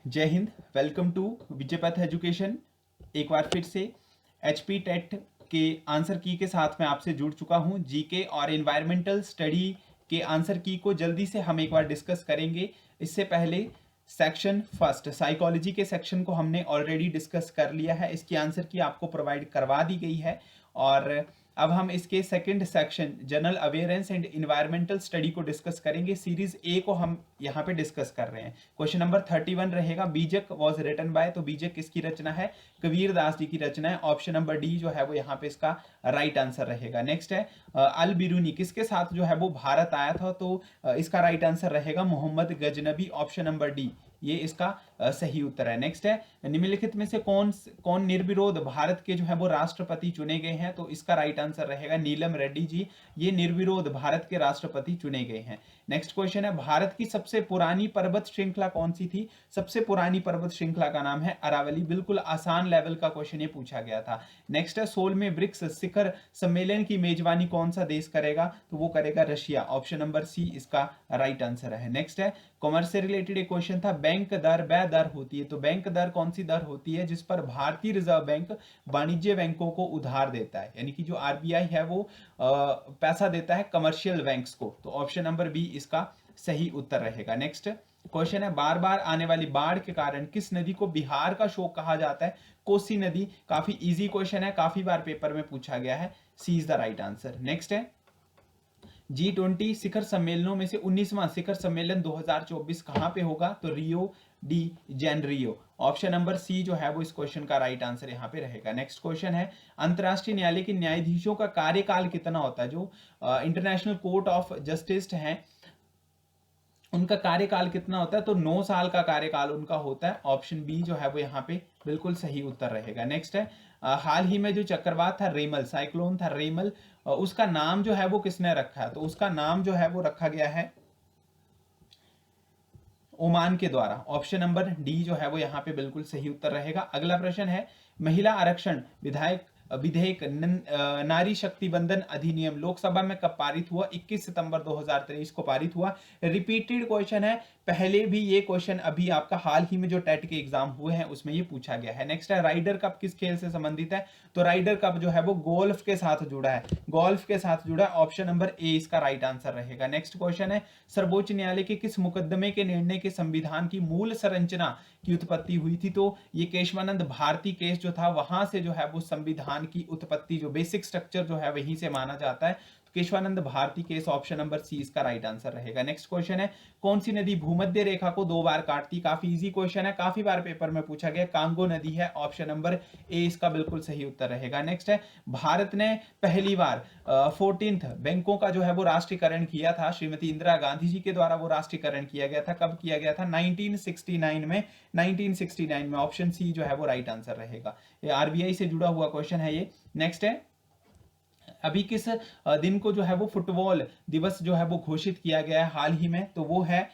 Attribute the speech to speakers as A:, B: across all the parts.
A: जय Hind. Welcome to विजय पथ education. एक बार फिर से एचपी टेट के आंसर की के साथ मैं आपसे जुड़ चुका हूं। जीके और एनवायरमेंटल स्टडी के आंसर की को जल्दी से हम एक बार डिस्कस करेंगे। इससे पहले सेक्शन फर्स्ट साइकोलॉजी के सेक्शन को हमने ऑलरेडी डिस्कस कर लिया है। इसकी आंसर की आपको प्रोवाइड करवा दी गई है और अब हम इसके second section general awareness and environmental study को डिस्कस करेंगे। सीरीज ए को हम यहाँ पे डिस्कस कर रहे हैं। क्वेश्चन नंबर 31 रहेगा, बीजक वॉज रिटन बाय। तो बीजक किसकी रचना है? कबीर दास जी की रचना है। ऑप्शन नंबर डी जो है वो यहाँ पे इसका राइट आंसर रहेगा। नेक्स्ट है अल बिरूनी किसके साथ जो है वो भारत आया था? तो इसका राइट आंसर रहेगा Mohammad Ghaznavi. Option number D ये इसका सही उत्तर है। नेक्स्ट है निम्नलिखित में से कौन कौन निर्विरोध भारत के जो है वो राष्ट्रपति चुने गए हैं? तो इसका राइट आंसर रहेगा नीलम रेड्डी जी। ये निर्विरोध भारत के राष्ट्रपति चुने गए हैं। नेक्स्ट क्वेश्चन है भारत की सबसे पुरानी पर्वत श्रृंखला कौन सी थी? सबसे पुरानी पर्वत श्रृंखला का नाम है अरावली। बिल्कुल आसान लेवल का क्वेश्चन ये पूछा गया था। नेक्स्ट है 16वें ब्रिक्स शिखर सम्मेलन की मेजबानी कौन सा देश करेगा? तो वो करेगा रशिया। ऑप्शन नंबर सी इसका राइट आंसर है। नेक्स्ट है कॉमर्स से रिलेटेड एक क्वेश्चन था, बैंक दर बै दर होती है। तो बैंक दर कौन सी दर होती है जिस पर भारतीय रिजर्व बैंक वाणिज्य बैंकों को उधार देता है? यानी कि जो आरबीआई है वो पैसा देता है कमर्शियल बैंक्स को। तो ऑप्शन नंबर बी इसका सही उत्तर रहेगा। नेक्स्ट क्वेश्चन है बार बार आने वाली बाढ़ के कारण किस नदी को बिहार का शोक कहा जाता है? कोसी नदी। काफी इजी क्वेश्चन है, काफी बार पेपर में पूछा गया है। C is the right answer. Next है G20 शिखर सम्मेलनों में से 19वां शिखर सम्मेलन 2024 कहां पे होगा? तो Rio de Janeiro. Option number C जो है वो इस क्वेश्चन का राइट आंसर यहां पे रहेगा। नेक्स्ट क्वेश्चन है अंतरराष्ट्रीय न्यायालय के न्यायाधीशों का कार्यकाल कितना होता है? जो इंटरनेशनल कोर्ट ऑफ जस्टिस हैं उनका कार्यकाल कितना होता है? तो 9 साल का कार्यकाल उनका होता है। ऑप्शन बी जो है वो यहाँ पे बिल्कुल सही उत्तर रहेगा। नेक्स्ट है हाल ही में जो चक्रवात था रेमल, साइक्लोन था रेमल, उसका नाम जो है वो किसने रखा है? तो उसका नाम जो है वो रखा गया है ओमान के द्वारा। ऑप्शन नंबर डी जो है वो यहाँ पे बिल्कुल सही उत्तर रहेगा। अगला प्रश्न है महिला आरक्षण विधेयक नारी शक्ति बंधन अधिनियम लोकसभा में कब पारित हुआ? 21 सितंबर 2023 को पारित हुआ। रिपीटेड क्वेश्चन है, पहले भी ये क्वेश्चन अभी आपका हाल ही में जो टेट के एग्जाम हुए हैं उसमें ये पूछा गया है। नेक्स्ट है राइडर कप किस खेल से संबंधित है? तो राइडर कप जो है वो गोल्फ के साथ जुड़ा है। गोल्फ के साथ जुड़ा है। ऑप्शन नंबर ए इसका राइट आंसर रहेगा। नेक्स्ट क्वेश्चन है सर्वोच्च न्यायालय के किस मुकदमे के निर्णय के संविधान की मूल संरचना की उत्पत्ति हुई थी? तो ये केशवानंद भारती केस जो था वहां से जो है वो संविधान की उत्पत्ति, जो बेसिक स्ट्रक्चर जो है वहीं से माना जाता है। Keshavananda Bharati case. Option number C इसका राइट आंसर रहेगा। नेक्स्ट क्वेश्चन है कौन सी नदी भूमध्य रेखा को 2 बार काटती? काफी इजी क्वेश्चन है, काफी बार पेपर में पूछा गया। कांगो नदी है। ऑप्शन नंबर ए इसका बिल्कुल सही उत्तर रहेगा। नेक्स्ट है भारत ने पहली बार 14th बैंकों का जो है वो राष्ट्रीयकरण किया था। श्रीमती इंदिरा गांधी जी के द्वारा वो राष्ट्रीयकरण किया गया था। कब किया गया था? 1969 में। 1969 में। ऑप्शन सी जो है वो राइट आंसर रहेगा। ये आरबीआई से जुड़ा हुआ क्वेश्चन है ये। नेक्स्ट है अभी किस दिन को जो है वो फुटबॉल दिवस जो है वो घोषित किया गया है हाल ही में? तो वो है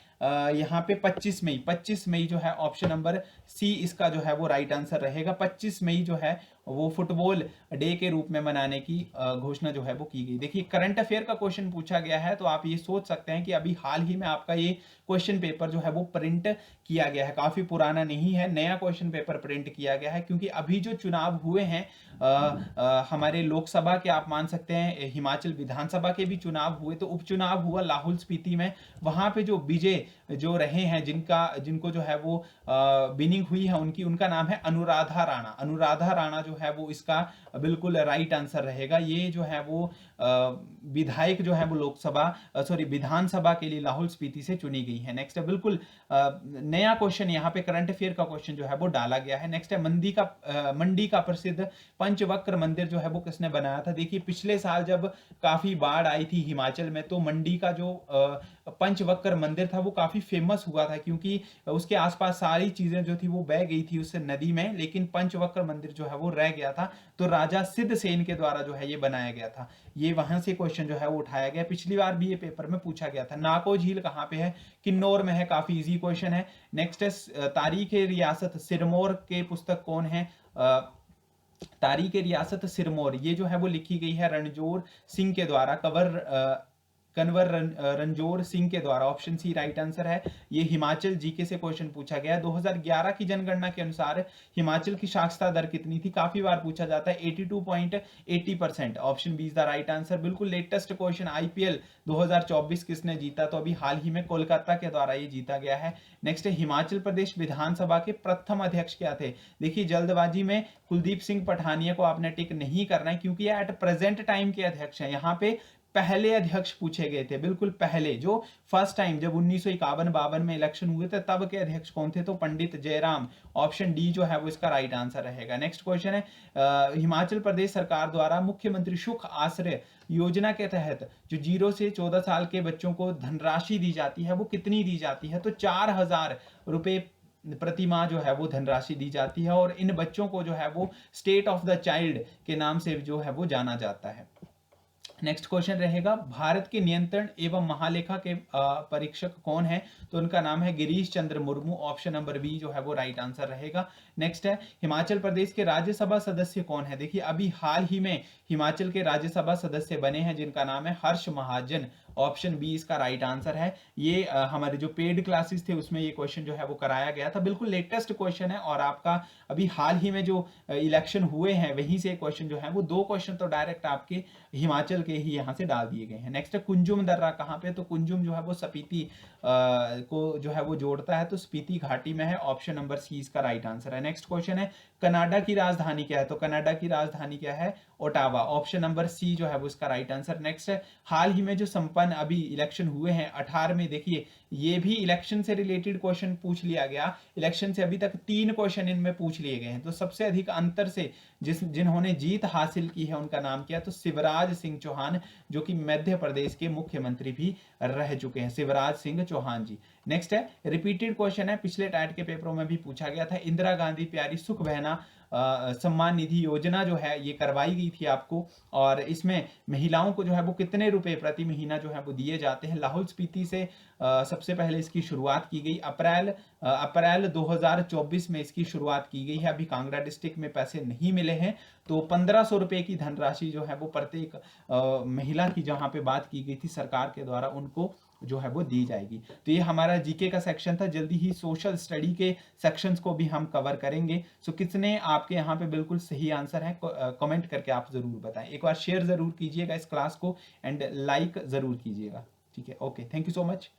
A: यहाँ पे 25 मई। 25 मई जो है ऑप्शन नंबर सी इसका जो है वो राइट आंसर रहेगा। 25 मई जो है वो फुटबॉल डे के रूप में मनाने की घोषणा जो है वो की गई। देखिए करंट अफेयर का क्वेश्चन पूछा गया है तो आप ये सोच सकते हैं कि अभी हाल ही में आपका ये क्वेश्चन पेपर जो है वो प्रिंट किया गया है, काफी पुराना नहीं है, नया क्वेश्चन पेपर प्रिंट किया गया है। क्योंकि अभी जो चुनाव हुए हैं हमारे लोकसभा के, आप मान सकते हैं हिमाचल विधानसभा के भी चुनाव हुए, तो उपचुनाव हुआ लाहौल स्पीति में। वहां पे जो विजय जो रहे हैं जिनको जो है वो विनिंग हुई है उनका नाम है अनुराधा राणा। अनुराधा राणा जो है वो इसका बिल्कुल राइट आंसर रहेगा। ये जो है वो विधायक जो है वो विधानसभा के लिए लाहौल स्पीति से चुनी गई है। नेक्स्ट है बिल्कुल नया क्वेश्चन यहाँ पे करंट अफेयर का क्वेश्चन जो है वो डाला गया है। नेक्स्ट है मंडी का प्रसिद्ध पंचवक्र मंदिर जो है वो किसने बनाया था? देखिए पिछले साल जब काफी बाढ़ आई थी हिमाचल में तो मंडी का जो पंचवक्र मंदिर था वो काफी फेमस हुआ था, क्योंकि उसके आसपास सारी चीजें जो थी वो बह गई थी उस नदी में, लेकिन पंचवक्र मंदिर जो है वो रह गया था। तो राजा सिद्धसेन के द्वारा जो है ये बनाया गया था। ये वहां से क्वेश्चन जो है वो उठाया गया। पिछली बार भी ये पेपर में पूछा गया था। नाको झील कहां पे है? किन्नौर में है। काफी इजी क्वेश्चन है। नेक्स्ट है तारीख रियासत सिरमौर के पुस्तक कौन है? तारीख रियासत सिरमौर ये जो है वो लिखी गई है रणजोर सिंह के द्वारा। कन्वर रंजोर सिंह के द्वारा। ऑप्शन सी राइट आंसर है। ये हिमाचल जीके से क्वेश्चन पूछा गया है। 2011 की जनगणना के अनुसार हिमाचल की साक्षरता दर कितनी थी, काफी बार पूछा जाता है, 82.80%। Option B is the right answer. बिल्कुल लेटेस्ट क्वेश्चन, आईपीएल 2024 किसने जीता, तो अभी हाल ही में कोलकाता के द्वारा ये जीता गया है। नेक्स्ट है हिमाचल प्रदेश विधानसभा के प्रथम अध्यक्ष क्या थे। देखिए जल्दबाजी में कुलदीप सिंह पठानिया को आपने टिक नहीं करना है, क्योंकि ये एट प्रेजेंट टाइम के अध्यक्ष हैं। यहाँ पे पहले अध्यक्ष पूछे गए थे, बिल्कुल पहले, जो फर्स्ट टाइम जब 1951-52 में इलेक्शन हुए थे तब के अध्यक्ष कौन थे, तो पंडित जयराम। ऑप्शन डी जो है वो इसका राइट आंसर रहेगा। नेक्स्ट क्वेश्चन है हिमाचल प्रदेश सरकार द्वारा मुख्यमंत्री सुख आश्रय योजना के तहत जो 0 से 14 साल के बच्चों को धनराशि दी जाती है वो कितनी दी जाती है, तो 4000 रुपए प्रतिमाह जो है वो धनराशि दी जाती है, और इन बच्चों को जो है वो स्टेट ऑफ द चाइल्ड के नाम से जो है वो जाना जाता है। नेक्स्ट क्वेश्चन रहेगा भारत के नियंत्रण एवं महालेखा के परीक्षक कौन है, तो उनका नाम है Girish Chandra Murmu. Option number B जो है वो राइट आंसर रहेगा। नेक्स्ट है हिमाचल प्रदेश के राज्यसभा सदस्य कौन है। देखिए अभी हाल ही में हिमाचल के राज्यसभा सदस्य बने हैं जिनका नाम है हर्ष महाजन। ऑप्शन बी इसका राइट आंसर है। ये हमारे जो पेड क्लासेस थे उसमें ये क्वेश्चन जो है वो कराया गया था, बिल्कुल लेटेस्ट क्वेश्चन है, और आपका अभी हाल ही में जो इलेक्शन हुए हैं वहीं से क्वेश्चन जो है वो 2 क्वेश्चन तो डायरेक्ट आपके हिमाचल के ही यहाँ से डाल दिए गए हैं। नेक्स्ट है कुंजुम दर्रा कहाँ पे, तो कुंजुम जो है वो स्पीति को जो है वो जोड़ता है, तो स्पीति घाटी में है। ऑप्शन नंबर सी इसका राइट आंसर है। नेक्स्ट क्वेश्चन है कनाडा की राजधानी क्या है, तो कनाडा की राजधानी क्या है, ओटावा। ऑप्शन नंबर सी जो है वो इसका राइट आंसर। नेक्स्ट है हाल ही में जो संपन्न अभी इलेक्शन हुए हैं 18 में, देखिए ये भी इलेक्शन से रिलेटेड क्वेश्चन पूछ लिया गया। इलेक्शन से अभी तक 3 क्वेश्चन इनमें पूछ लिए गए हैं, तो सबसे अधिक अंतर से जिन्होंने जीत हासिल की है उनका नाम क्या है, तो शिवराज सिंह चौहान, जो कि मध्य प्रदेश के मुख्यमंत्री भी रह चुके हैं, शिवराज सिंह चौहान जी। नेक्स्ट है रिपीटेड क्वेश्चन है, पिछले टाइट के पेपरों में भी पूछा गया था। इंदिरा गांधी प्यारी सुख बहना सम्मान निधि योजना जो है ये करवाई गई थी आपको, और इसमें महिलाओं को जो है वो कितने रुपए प्रति महीना जो है वो दिए जाते हैं। लाहौल स्पीति से सबसे पहले इसकी शुरुआत की गई, अप्रैल 2024 में इसकी शुरुआत की गई है। अभी कांगड़ा डिस्ट्रिक्ट में पैसे नहीं मिले हैं, तो 1500 रुपए की धनराशि जो है वो प्रत्येक महिला की जहां पे बात की गई थी सरकार के द्वारा उनको जो है वो दी जाएगी। तो ये हमारा जीके का सेक्शन था। जल्दी ही सोशल स्टडी के सेक्शंस को भी हम कवर करेंगे। सो किसने आपके यहाँ पे बिल्कुल सही आंसर है, कमेंट करके आप जरूर बताएं। एक बार शेयर जरूर कीजिएगा इस क्लास को, एंड लाइक जरूर कीजिएगा। ठीक है, okay, thank you so much.